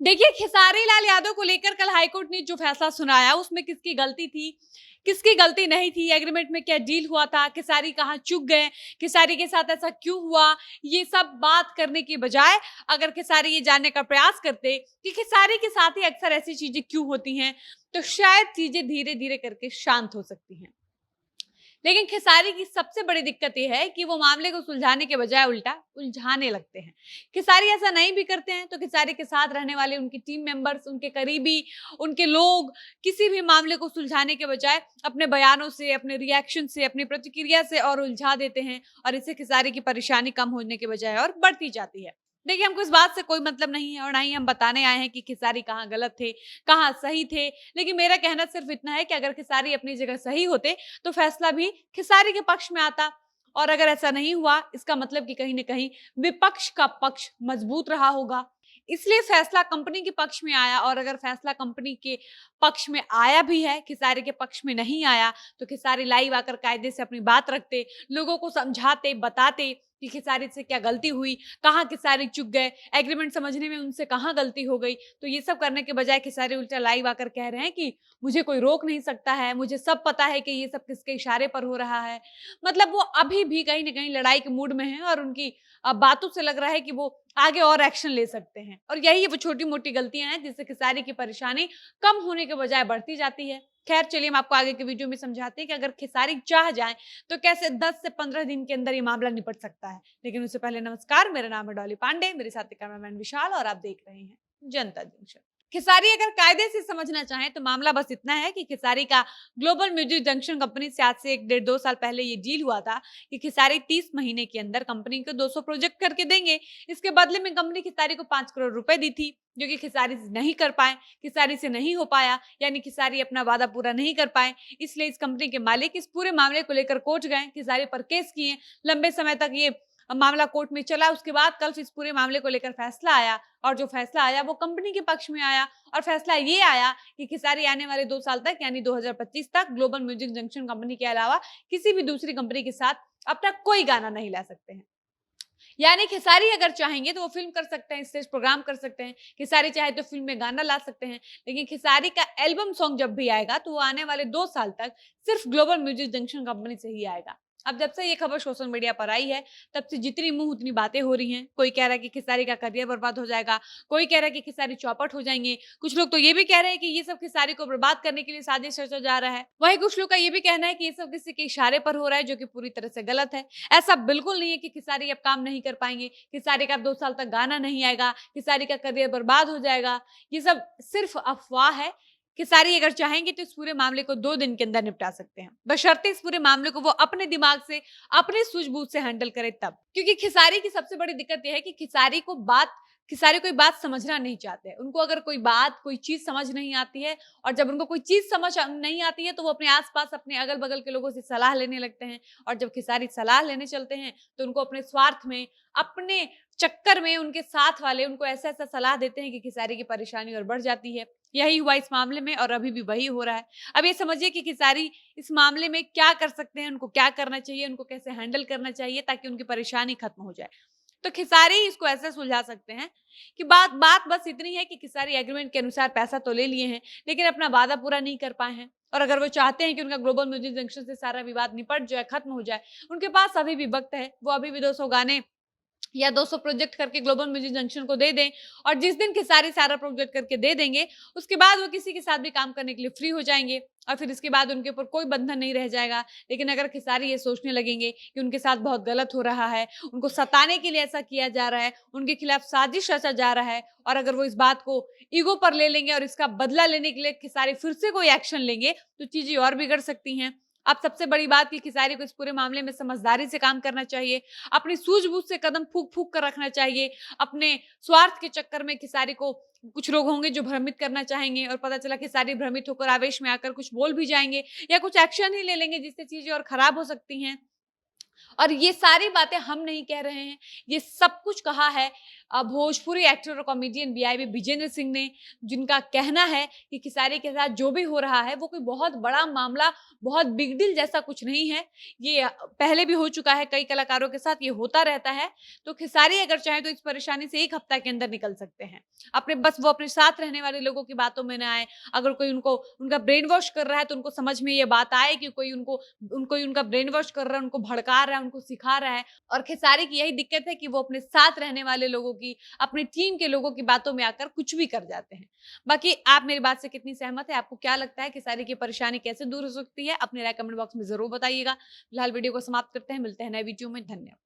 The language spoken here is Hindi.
देखिए, खेसारी लाल यादव को लेकर कल हाईकोर्ट ने जो फैसला सुनाया उसमें किसकी गलती थी, किसकी गलती नहीं थी, एग्रीमेंट में क्या डील हुआ था, खेसारी कहाँ चूक गए, खेसारी के साथ ऐसा क्यों हुआ, ये सब बात करने की बजाय अगर खेसारी ये जानने का प्रयास करते कि खेसारी के साथ ही अक्सर ऐसी चीजें क्यों होती हैं, तो शायद चीजें धीरे धीरे करके शांत हो सकती हैं। लेकिन खेसारी की सबसे बड़ी दिक्कत ये है कि वो मामले को सुलझाने के बजाय उल्टा उलझाने लगते हैं। खेसारी ऐसा नहीं भी करते हैं तो खेसारी के साथ रहने वाले उनकी टीम मेंबर्स, उनके करीबी, उनके लोग किसी भी मामले को सुलझाने के बजाय अपने बयानों से, अपने रिएक्शन से, अपनी प्रतिक्रिया से और उलझा देते हैं और इससे खेसारी की परेशानी कम होने के बजाय और बढ़ती जाती है। देखिए, हमको इस बात से कोई मतलब नहीं है और ना ही हम बताने आए हैं कि खेसारी कहाँ गलत थे, कहाँ सही थे। लेकिन मेरा कहना सिर्फ इतना है कि अगर खेसारी अपनी जगह सही होते तो फैसला भी खेसारी के पक्ष में आता, और अगर ऐसा नहीं हुआ इसका मतलब कि कहीं न कहीं विपक्ष का पक्ष मजबूत रहा होगा। इसलिए फैसला कंपनी के पक्ष में आया, और अगर फैसला कंपनी के पक्ष में आया भी है, खेसारी के पक्ष में नहीं आया, तो खेसारी लाइव आकर कायदे से अपनी बात रखते, लोगों को समझाते, बताते कि खेसारी से क्या गलती हुई, कहाँ खेसारी चूक गए, एग्रीमेंट समझने में उनसे कहाँ गलती हो गई। तो ये सब करने के बजाय खेसारी उल्टा लाइव आकर कह रहे हैं कि मुझे कोई रोक नहीं सकता है, मुझे सब पता है कि ये सब किसके इशारे पर हो रहा है। मतलब वो अभी भी कहीं न कहीं लड़ाई के मूड में हैं और उनकी बातों से लग रहा है कि वो आगे और एक्शन ले सकते हैं। और यही वो छोटी-मोटी गलतियाँ हैं जिससे खेसारी की परेशानी कम होने के बजाय बढ़ती जाती है। खैर चलिए, हम आपको आगे के वीडियो में समझाते हैं कि अगर खेसारी चाह जाएँ तो कैसे 10 से 15 दिन के अंदर ये मामला निपट सकता है। लेकिन उससे पहले नमस्कार, मेरा नाम है डॉली पांडे, मेरे साथ कैमरामैन विशाल और आप देख रहे हैं जनता जंक्शन। खेसारी अगर कायदे से समझना चाहें तो मामला बस इतना है कि खेसारी का ग्लोबल म्यूजिक जंक्शन कंपनी से आज से 1 डेढ़ 2 साल पहले ये डील हुआ था कि खेसारी 30 महीने के अंदर कंपनी को 200 प्रोजेक्ट करके देंगे। इसके बदले में कंपनी खेसारी को 5 करोड़ रुपए दी थी, जो कि खेसारी से नहीं कर पाए, खेसारी से नहीं हो पाया, यानी खेसारी अपना वादा पूरा नहीं कर पाए। इसलिए इस कंपनी के मालिक इस पूरे मामले को लेकर कोर्ट गए, खेसारी पर केस किए। लंबे समय तक ये मामला कोर्ट में चला। उसके बाद कल इस पूरे मामले को लेकर फैसला आया, और जो फैसला आया वो कंपनी के पक्ष में आया, और फैसला ये आया कि खेसारी आने वाले 2 साल तक यानी 2025 तक ग्लोबल म्यूजिक जंक्शन कंपनी के अलावा किसी भी दूसरी कंपनी के साथ अपना कोई गाना नहीं ला सकते हैं। यानी खेसारी अगर चाहेंगे तो वो फ़िल्म कर सकते हैं, स्टेज प्रोग्राम कर सकते हैं, खेसारी चाहे तो फ़िल्म में गाना ला सकते हैं, लेकिन खेसारी का एल्बम सॉन्ग जब भी आएगा तो वो आने वाले 2 साल तक सिर्फ़ ग्लोबल म्यूजिक जंक्शन कंपनी से ही आएगा। अब जब से ये खबर सोशल मीडिया पर आई है, तब से जितनी मुँह उतनी बातें हो रही हैं। कोई कह रहा है कि खेसारी का करियर बर्बाद हो जाएगा, कोई कह रहा है कि खेसारी चौपट हो जाएँगे, कुछ लोग तो ये भी कह रहे हैं कि ये सब खेसारी को बर्बाद करने के लिए साजिश रचा जा रहा है। वहीं कुछ लोग का ये भी कहना है कि ये सब किसी के इशारे पर हो रहा है, जो कि पूरी तरह से गलत है। ऐसा बिल्कुल नहीं है कि खेसारी अब काम नहीं कर पाएँगे, खेसारी का अब 2 साल तक गाना नहीं आएगा, खेसारी का करियर बर्बाद हो जाएगा। ये सब सिर्फ़ अफ़वाह है। खेसारी अगर चाहेंगे तो इस पूरे मामले को 2 दिन के अंदर निपटा सकते हैं। बशर्ते इस पूरे मामले को वो अपने दिमाग से, अपने सूझबूझ से हैंडल करें तब। क्योंकि खेसारी की सबसे बड़ी दिक्कत ये है कि खेसारी कोई बात समझना नहीं चाहते। उनको अगर कोई बात, कोई चीज़ समझ नहीं आती है, और जब उनको कोई चीज़ समझ नहीं आती है तो वो अपने आस-पास, अपने अगल-बगल के लोगों से सलाह लेने लगते हैं, और जब खेसारी सलाह लेने चलते हैं तो उनको अपने स्वार्थ में, अपने चक्कर में उनके साथ वाले उनको ऐसा-ऐसा सलाह देते हैं कि खेसारी की परेशानी और बढ़ जाती है। यही हुआ इस मामले में और अभी भी वही हो रहा है। अब ये समझिए कि खेसारी इस मामले में क्या कर सकते हैं, उनको क्या करना चाहिए, उनको कैसे हैंडल करना चाहिए ताकि उनकी परेशानी खत्म हो जाए। तो खेसारी इसको ऐसे सुलझा सकते हैं कि बात बात बस इतनी है कि खेसारी एग्रीमेंट के अनुसार पैसा तो ले लिए हैं, लेकिन अपना वादा पूरा नहीं कर पाए हैं। और अगर वो चाहते हैं कि उनका ग्लोबल म्यूजिक जंक्शन से सारा विवाद निपट जाए, खत्म हो जाए, उनके पास अभी भी वक़्त है। वो अभी भी 200 गाने या 200 प्रोजेक्ट करके ग्लोबल म्यूजिक जंक्शन को दे दें, और जिस दिन खेसारी सारा प्रोजेक्ट करके दे देंगे, उसके बाद वो किसी के साथ भी काम करने के लिए फ्री हो जाएँगे, और फिर इसके बाद उनके ऊपर कोई बंधन नहीं रह जाएगा। लेकिन अगर खेसारी ये सोचने लगेंगे कि उनके साथ बहुत गलत हो रहा है, उनको सताने के लिए ऐसा किया जा रहा है, उनके खिलाफ साजिश रचा जा रहा है, और अगर वो इस बात को ईगो पर ले लेंगे और इसका बदला लेने के लिए खेसारी फिर से कोई एक्शन लेंगे, तो चीज़ें और बिगड़ सकती हैं। अब सबसे बड़ी बात कि खेसारी को इस पूरे मामले में समझदारी से काम करना चाहिए, अपनी सूझबूझ से कदम फूँक-फूँक कर रखना चाहिए। अपने स्वार्थ के चक्कर में खेसारी को कुछ लोग होंगे जो भ्रमित करना चाहेंगे, और पता चला खेसारी भ्रमित होकर आवेश में आकर कुछ बोल भी जाएँगे या कुछ एक्शन ही ले लेंगे, जिससे चीज़ें और खराब हो सकती हैं। और ये सारी बातें हम नहीं कह रहे हैं, ये सब कुछ कहा है भोजपुरी एक्टर और कॉमेडियन बीआईबी विजेंद्र सिंह ने, जिनका कहना है कि खेसारी के साथ जो भी हो रहा है वो कोई बहुत बड़ा मामला, बहुत बिग डील जैसा कुछ नहीं है। ये पहले भी हो चुका है, कई कलाकारों के साथ ये होता रहता है। तो खेसारी अगर चाहें तो इस परेशानी से 1 हफ्ता के अंदर निकल सकते हैं। वो अपने साथ रहने वाले लोगों की बातों में ना आए। अगर कोई उनका ब्रेन वॉश कर रहा है तो उनको समझ में ये बात आए कि कोई उनका ब्रेन वॉश कर रहा है, उनको भड़का रहा है, उनको सिखा रहा है। और खेसारी की यही दिक्कत है कि वो अपने साथ रहने वाले लोगों की, अपनी टीम के लोगों की बातों में आकर कुछ भी कर जाते हैं। बाकी आप मेरी बात से कितनी सहमत है? आपको क्या लगता है खेसारी की परेशानी कैसे दूर हो सकती है? अपनी राय कमेंट बॉक्स में ज़रूर बताइएगा। फिलहाल वीडियो को समाप्त करते हैं, मिलते हैं नए वीडियो में। धन्यवाद।